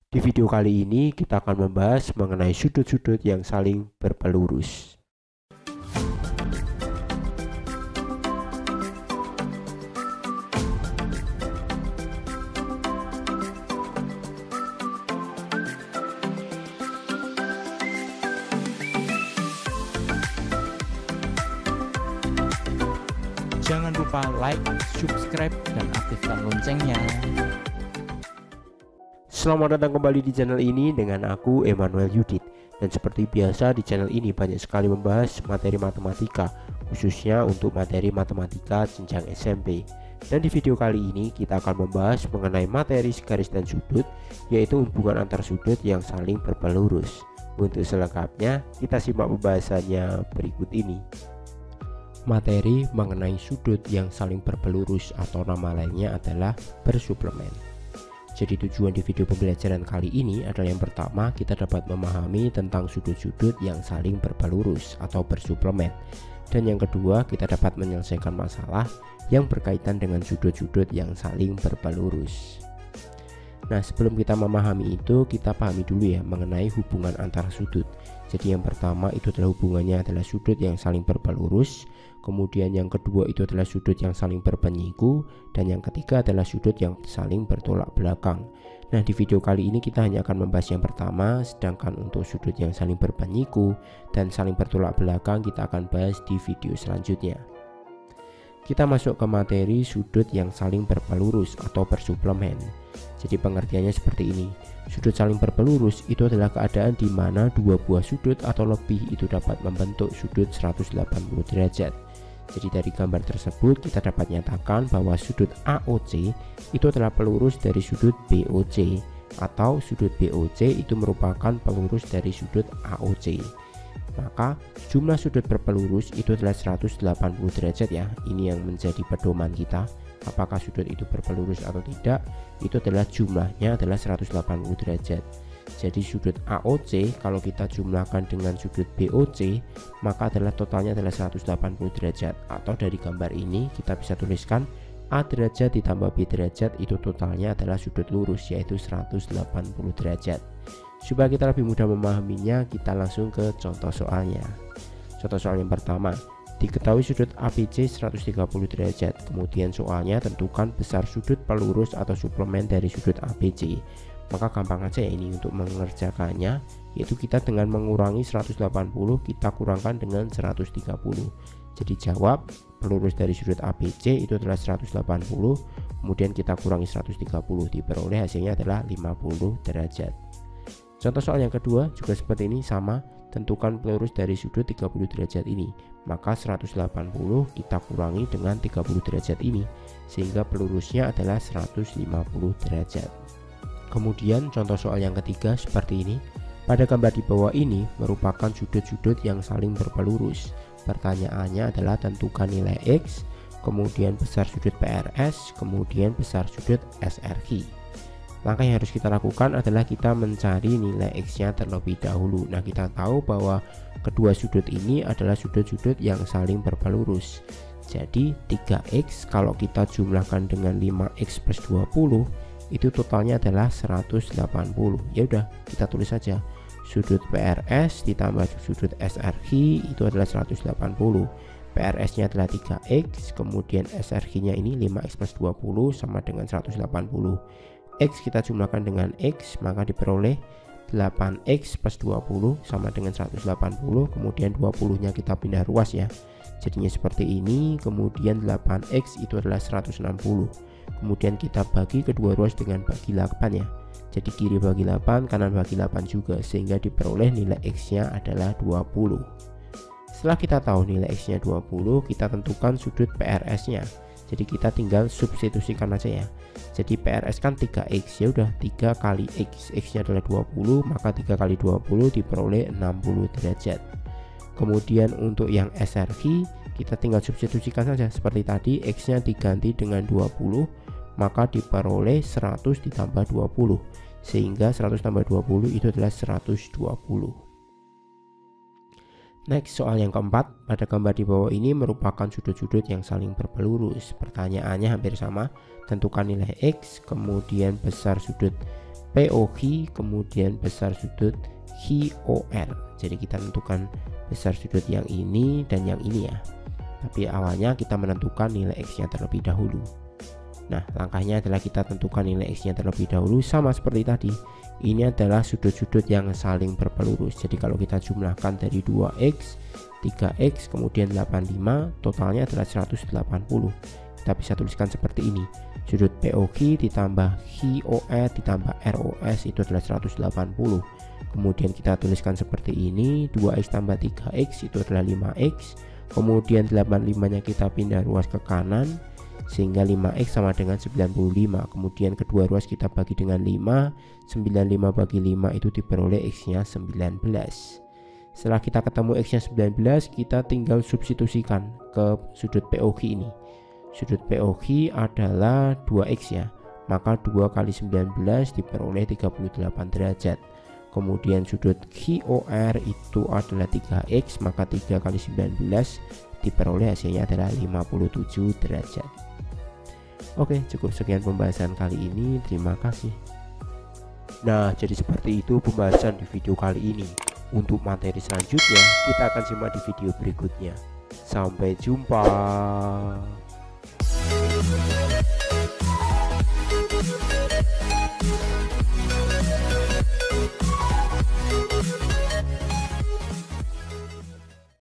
Di video kali ini kita akan membahas mengenai sudut-sudut yang saling berpelurus. Jangan lupa like, subscribe, dan aktifkan loncengnya. Selamat datang kembali di channel ini dengan aku Emmanuel Yudit. Dan seperti biasa di channel ini banyak sekali membahas materi matematika, khususnya untuk materi matematika jenjang SMP. Dan di video kali ini kita akan membahas mengenai materi garis dan sudut, yaitu hubungan antar sudut yang saling berpelurus. Untuk selengkapnya kita simak pembahasannya berikut ini. Materi mengenai sudut yang saling berpelurus atau nama lainnya adalah bersuplemen. Jadi tujuan di video pembelajaran kali ini adalah yang pertama, kita dapat memahami tentang sudut-sudut yang saling berpelurus atau bersuplemen. Dan yang kedua, kita dapat menyelesaikan masalah yang berkaitan dengan sudut-sudut yang saling berpelurus. Nah, sebelum kita memahami itu, kita pahami dulu ya mengenai hubungan antar sudut. Jadi yang pertama itu adalah hubungannya adalah sudut yang saling berpelurus. Kemudian yang kedua itu adalah sudut yang saling berpenyiku. Dan yang ketiga adalah sudut yang saling bertolak belakang. Nah, di video kali ini kita hanya akan membahas yang pertama. Sedangkan untuk sudut yang saling berpenyiku dan saling bertolak belakang kita akan bahas di video selanjutnya. Kita masuk ke materi sudut yang saling berpelurus atau bersuplemen. Jadi pengertiannya seperti ini. Sudut saling berpelurus itu adalah keadaan di mana dua buah sudut atau lebih itu dapat membentuk sudut 180 derajat. Jadi dari gambar tersebut kita dapat nyatakan bahwa sudut AOC itu adalah pelurus dari sudut BOC, atau sudut BOC itu merupakan pelurus dari sudut AOC. Maka jumlah sudut berpelurus itu adalah 180 derajat ya. Ini yang menjadi pedoman kita. Apakah sudut itu berpelurus atau tidak, itu adalah jumlahnya adalah 180 derajat. Jadi sudut AOC kalau kita jumlahkan dengan sudut BOC, maka adalah totalnya adalah 180 derajat. Atau dari gambar ini kita bisa tuliskan A derajat ditambah B derajat itu totalnya adalah sudut lurus, yaitu 180 derajat. Supaya kita lebih mudah memahaminya, kita langsung ke contoh soalnya. Contoh soal yang pertama, diketahui sudut ABC 130 derajat. Kemudian soalnya tentukan besar sudut pelurus atau suplemen dari sudut ABC. Maka gampang aja ya ini untuk mengerjakannya, yaitu kita dengan mengurangi 180 kita kurangkan dengan 130. Jadi jawab pelurus dari sudut ABC itu adalah 180, kemudian kita kurangi 130, diperoleh hasilnya adalah 50 derajat. Contoh soal yang kedua juga seperti ini, sama, tentukan pelurus dari sudut 30 derajat ini. Maka 180 kita kurangi dengan 30 derajat ini, sehingga pelurusnya adalah 150 derajat. Kemudian contoh soal yang ketiga seperti ini. Pada gambar di bawah ini merupakan sudut-sudut yang saling berpelurus. Pertanyaannya adalah tentukan nilai X, kemudian besar sudut PRS, kemudian besar sudut SRQ. Maka yang harus kita lakukan adalah kita mencari nilai X nya terlebih dahulu. Nah, kita tahu bahwa kedua sudut ini adalah sudut-sudut yang saling berpelurus. Jadi 3X kalau kita jumlahkan dengan 5X plus 20 itu totalnya adalah 180. Ya udah, kita tulis saja sudut PRS ditambah sudut SRQ itu adalah 180. PRS nya adalah 3X, kemudian SRQ nya ini 5X plus 20 sama dengan 180. X kita jumlahkan dengan X, maka diperoleh 8X plus 20 sama dengan 180. Kemudian 20 nya kita pindah ruas ya, jadinya seperti ini. Kemudian 8X itu adalah 160. Kemudian kita bagi kedua ruas dengan bagi 8 ya. Jadi kiri bagi 8, kanan bagi 8 juga, sehingga diperoleh nilai X nya adalah 20. Setelah kita tahu nilai X nya 20, kita tentukan sudut PRS nya. Jadi kita tinggal substitusikan aja ya. Jadi PRS kan 3X, ya udah 3 kali X, X nya adalah 20, maka 3 kali 20 diperoleh 60 derajat. Kemudian untuk yang SRQ kita tinggal substitusikan saja seperti tadi, X nya diganti dengan 20, maka diperoleh 100 ditambah 20, sehingga 100 tambah 20 itu adalah 120. Next, soal yang keempat. Pada gambar di bawah ini merupakan sudut-sudut yang saling berpelurus. Pertanyaannya hampir sama. Tentukan nilai X, kemudian besar sudut POQ kemudian besar sudut QOR. Jadi kita tentukan besar sudut yang ini dan yang ini ya, tapi awalnya kita menentukan nilai X nya terlebih dahulu. Nah, langkahnya adalah kita tentukan nilai X nya terlebih dahulu, sama seperti tadi. Ini adalah sudut-sudut yang saling berpelurus. Jadi kalau kita jumlahkan dari 2X, 3X, kemudian 85, totalnya adalah 180. Kita bisa tuliskan seperti ini. Sudut POQ ditambah QOR ditambah ROS itu adalah 180. Kemudian kita tuliskan seperti ini, 2X tambah 3X itu adalah 5X. Kemudian 85 nya kita pindah ruas ke kanan, sehingga 5X sama dengan 95. Kemudian kedua ruas kita bagi dengan 5, 95 bagi 5 itu diperoleh X nya 19. Setelah kita ketemu X nya 19, kita tinggal substitusikan ke sudut POQ ini. Sudut POQ adalah 2X ya, maka 2 kali 19 diperoleh 38 derajat. Kemudian sudut QOR itu adalah 3X, maka 3 kali 19 diperoleh hasilnya adalah 57 derajat. Oke, cukup sekian pembahasan kali ini. Terima kasih. Nah, jadi seperti itu pembahasan di video kali ini. Untuk materi selanjutnya kita akan simak di video berikutnya. Sampai jumpa.